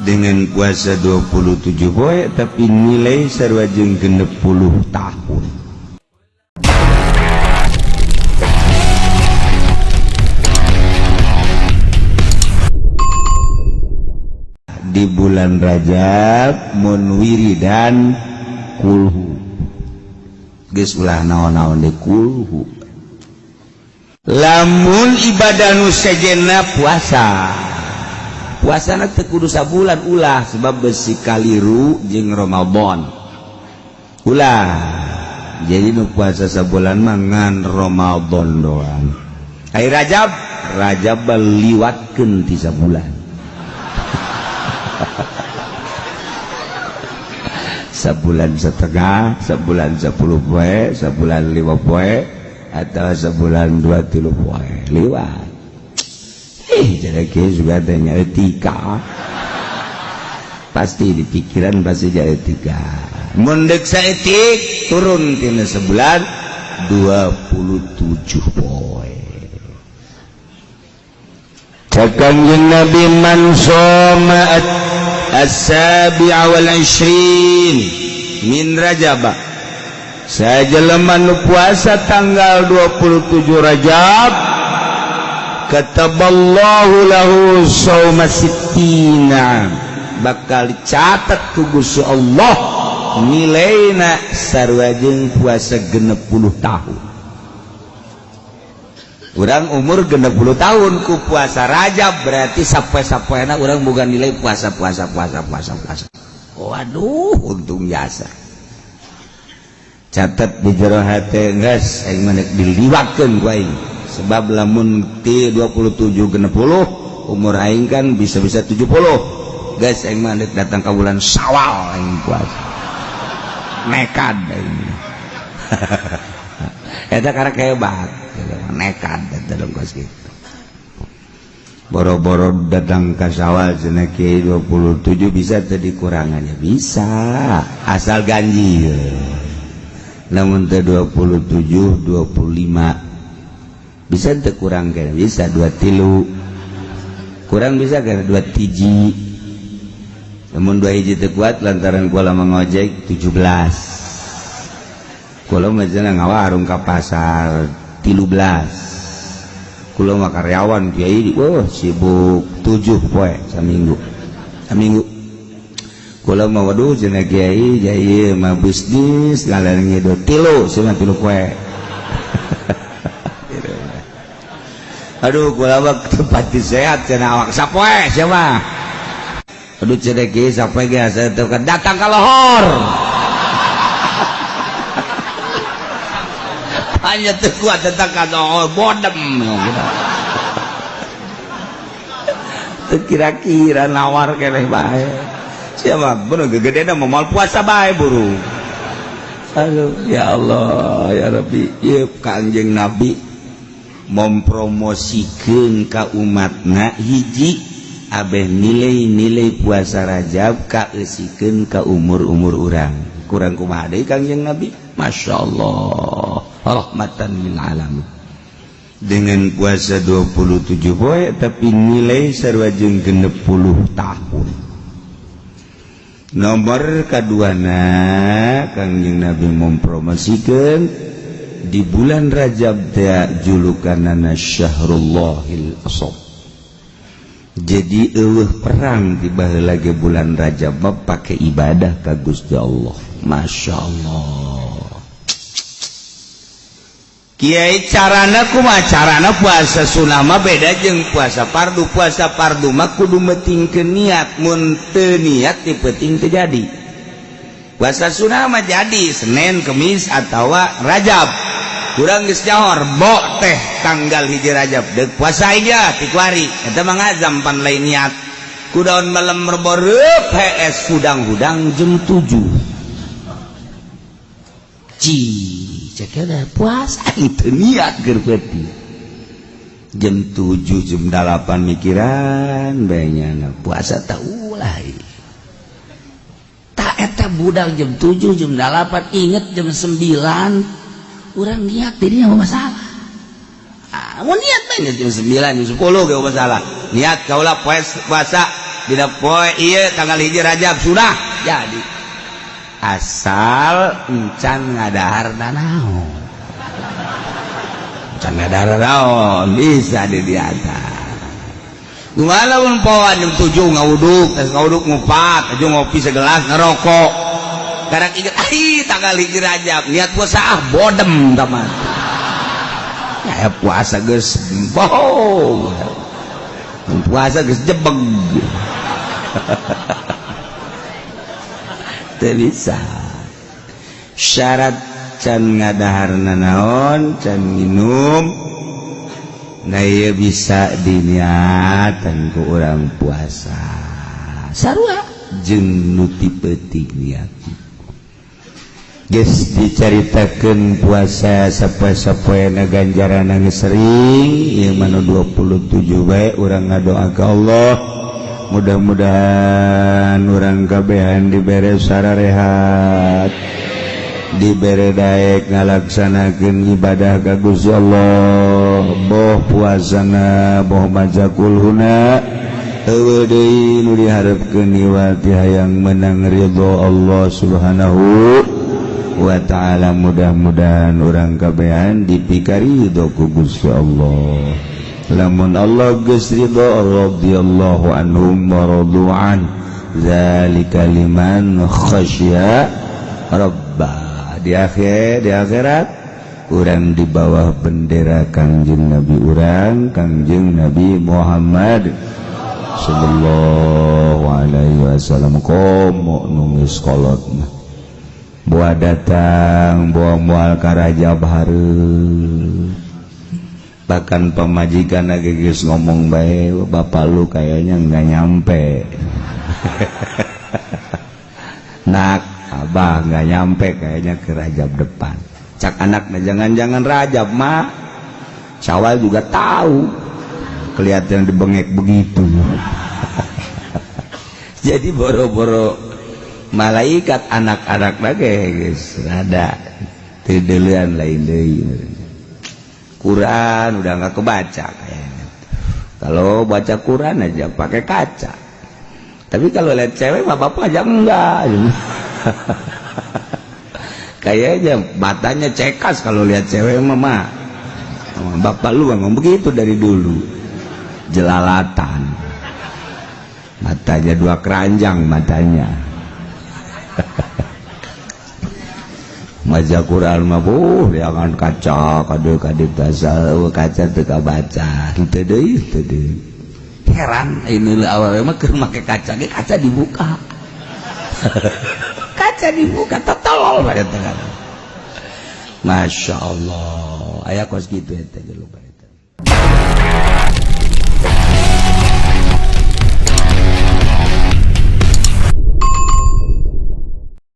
dengan puasa 27 poe tapi nilai sarua jeung 60 tahun. Di bulan Rajab mun wiridan kulhu geus ulah naon-naon de kulhu. Lamun ibadah nu sejenna puasa puasana teu kudu sabulan ulah sebab besi kaliru jeung Ramadan ulah jadi nu puasa sabulan mah ngan Ramadan doang. Ai Rajab liwatkeun ti sabulan sabulan setengah, sabulan 10 poe, sabulan 5 poe, atau sebulan 2-3 poe liwat. Jadi juga tanya etika pasti di pikiran pasti jadi etika. Mundek saetik turun tina sebulan 27 poe. Kanjeng Nabi man shoma as-sabi'a wal 20 min Rajab. Sajelema nu puasa tanggal 27 Rajab kataballahu lahu shauma sittina bakal dicatat ku Gusti Allah nilaina sarua jeung puasa 60 tahun. Urang umur 60 tahun ku puasa Rajab berarti sapoe-sapoena urang boga nilai puasa. Waduh untung jasa. Catat di jero hate geus aing manek diliwatkeun ku aing. Sebab lamun ti 27 60 umur aing kan bisa-bisa 70. Geus aing manek datang ka bulan Syawal aing puasa. Nekad aing. Eta karek hebat. Nekat datang kos gitu. Boro-boro datang ke Syawal cenah kieu 27 bisa tadi kurangannya bisa asal ganjil. Namun teh 27 25 bisa teu kurang kan bisa 23 kurang bisa kan 2 tiji. Namun 2 hiji teu kuat lantaran kula mangojek 17. Kula mah cenah ngawarung ka pasar 13. Kula mah karyawan kiai sibuk 7 poe saminggu. Kula mah waduh cenah kiai jaya mah bisnis ngalareng ngidul 3 cenah 3 poe. Aduh kula mah tempat sehat cenah awak sapoe sia mah. Aduh cenah kiai sapoe ge asa teu datang ka lohor. Hanya terkuat tentang kata bodem kira-kira nawar keleh bae siapa bener gegedena mau puasa bae buru. Aduh ya Allah ya Rabbi ya Kanjeng Nabi mempromosikeun ka umatna hiji abeh nilai-nilai puasa Rajab kaeusikeun ka umur-umur urang kurang kumaha deui Kanjeng Nabi Masya Allah rahmatan lil alamin. Dengan puasa 27 poe tapi nilai sarua jeung 60 tahun. Nomor kaduana Kanjeng Nabi mempromosikeun di bulan Rajab teh julukanana Syahrullahil Asam. Jadi eueuh perang di baheula ge bulan Rajab pake ibadah ka Gusti Allah. Masya Allah. Kiai carana kumaha carana puasa sunah mah beda jeung puasa fardu. Puasa fardu mah kudu metingkeun niat, mun teu niat teu penting teu jadi. Puasa sunah mah jadi Senin, Kemis atawa Rajab. Urang geus nyaho bo teh tanggal 1 Rajab deuk puasa aja ti kuari eta mah ngazam pan lain niat. Kudaon malam reboreup HS hudang-hudang jam 7. Cekena puasa itu niat gerpeti jam 7 jam 8 mikiran bayangna puasa tak ulah tak eta budal jam 7 jam 8 inget jam 9 urang niat dirinya mau masalah mau niat banyak jam 9 jam 10 gak masalah niat kaulah puasa dina poe ieu tanggal 1 Rajab sudah jadi asal encan ngadaharna naon encan ngadahar naon bisa didiatan gimana pun poan jam 7 ngawuduk tes ngawuduk ngupat aja ngopi segelas ngerokok karena inget tanggal 1 Rajab niat puasa bodem teman ya puasa geus boh puasa geus jebeg teu bisa syarat can ngadaharna naon can minum nah ieu bisa diniatan ku urang puasa sarua jeung nu ti peuting niat geus dicaritakeun puasa sapoe-sapoena ganjaranna geus sering ieu mah 27 bae urang ngadoa ka Allah mudah-mudahan urang kabehan dibere sararehat dibere daek ngalaksanakeun ibadah ka Gusti Allah boh puasana boh majakulhuna eueuh deui nu diharepkeun iwati hayang menang ridho Allah Subhanahu wa ta'ala mudah-mudahan urang kabehan dipikari ridho ku Gusti Allah lamun Allah geus ridho radhiyallahu anhum wa radu'an zalika liman khasyya rabbah di akhirat urang di bawah bendera Kangjeng Nabi urang Kangjeng Nabi Muhammad sallallahu alaihi wasallam komo nungis kolotna buah datang buah mual ka Rajab hareup bahkan pemajikan lagi geus ngomong bae bapak lu kayaknya nggak nyampe nak abah nggak nyampe kayaknya ke Rajab depan cak anaknya jangan-jangan Rajab mah Syawal juga tahu kelihatan dibengek begitu jadi boro-boro malaikat anak-anak lagi guys rada tidelian lain deui Quran udah nggak kebaca kayaknya kalau baca Quran aja pakai kaca tapi kalau lihat cewek mah bapak aja enggak kayaknya matanya cekas kalau lihat cewek mah bapak lu memang begitu dari dulu jelalatan matanya 2 keranjang matanya maca Quran mah jangan kaca kadek tasal kaca teu kabaca kitu deui heran ini awalnya mah keur make kaca ge kaca dibuka kaca dibuka totol bae teh masya Allah aya kos kitu eta